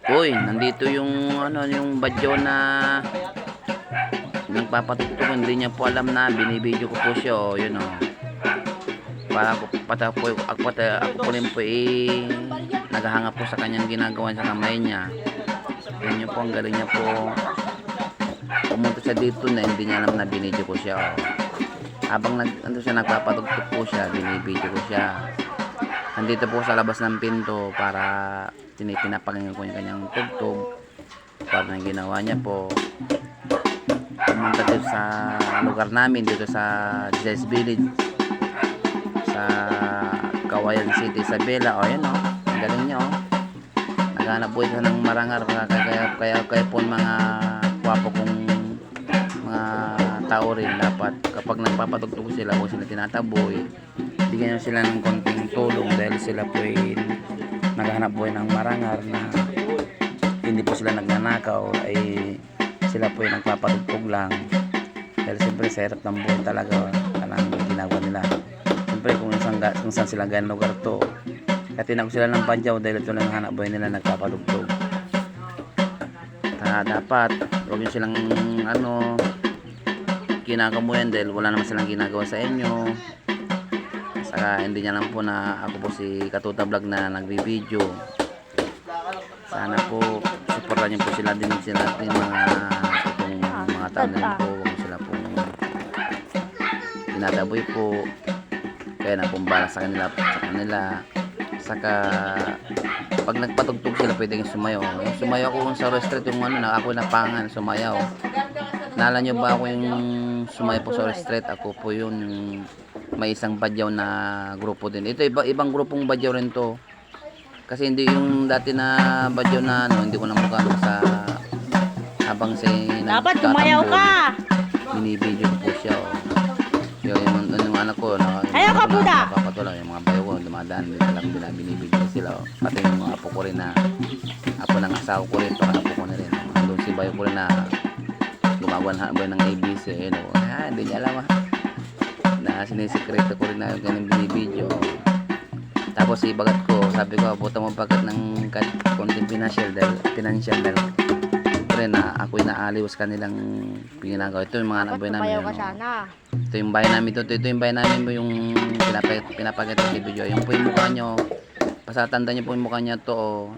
Uy, nandito yung ano yung badyo na nagpapatugtog, hindi niya po alam na binibideo ko po siya, oh, yun oh. Para ako pata po ako po rin po naghahanga po sa kanyang ginagawa sa kamay niya. Yun yun po, ang galing niya po. Pumunta siya dito na hindi niya alam na binideo ko siya, oh. Habang nagpapatugtog po siya, binibideo ko siya. Nandito po sa labas ng pinto para pinapakinggan ko yung kanyang tugtog. Para na ginawa niya po. Pumunta dito sa lugar namin, dito sa Jazz Village, sa Kawayan City, Isabela. O yan o, ang galing niya o. Naghanap po ito ng marangar, kaya po mga kwapo kong mga tao rin. Dapat kapag nagpapatugtog sila, huwag sila tinataboy, bigyan nyo sila ng konting tulong dahil sila po ay naghanap po ng marangar na hindi po sila nagnanakaw, ay sila po ay nagpapatugtog lang dahil siyempre sa hirap ng buhay talaga ang ginagawa nila. Siyempre kung saan sila ganang lugar to, kaya tinawag sila ng padyaw dahil ito lang hanap buhay nila, nagpapatugtog. Dapat huwag nyo silang kinakamuyan dahil wala naman silang ginagawa sa inyo. Saka hindi niya lang po na ako po si Katuta Vlog na nagbibideo. Sana po supportan niyo po sila din mga tao na po. Huwag sila po tinataboy po. Kaya na pong bala sa kanila. Saka pag nagpatugtog sila pwede kang sumayaw. Sumayaw ako sa restaurant yung ako napangan sumayaw. Naalala nyo ba ako yung sumayaw po sa restaurant? Ako po yun, may isang badyaw na grupo din. Ito ibang grupong badyaw rin to. Kasi hindi yung dati na badyaw na hindi ko na mukha sa habang dapat tumayaw ka. Binibideo ko po siya. Oh. Yung anak ko ayaw ka puda. Papatulang yung mga bayo ko dumadaan dito lang binibideo sila. Oh. Pati yung mga apo ko rin na apo ng asawa ko rin, apo ko na rin. Doon si bayo ko rin na gumagawa ng ABC. Hindi niya alam na sinisikreto ko rin na ganun binibideo. Tapos ibagat ko, sabi ko abutan mo bagat ng konting financial dahil na ako'y naaliw sa kanilang ginagawa. Ito yung mga anak namin. Ito yung bahay namin. Ito yung bahay namin mo yung pinapakita sa video. Yung po yung mukha nyo, pasatanda nyo po yung mukha nyo to.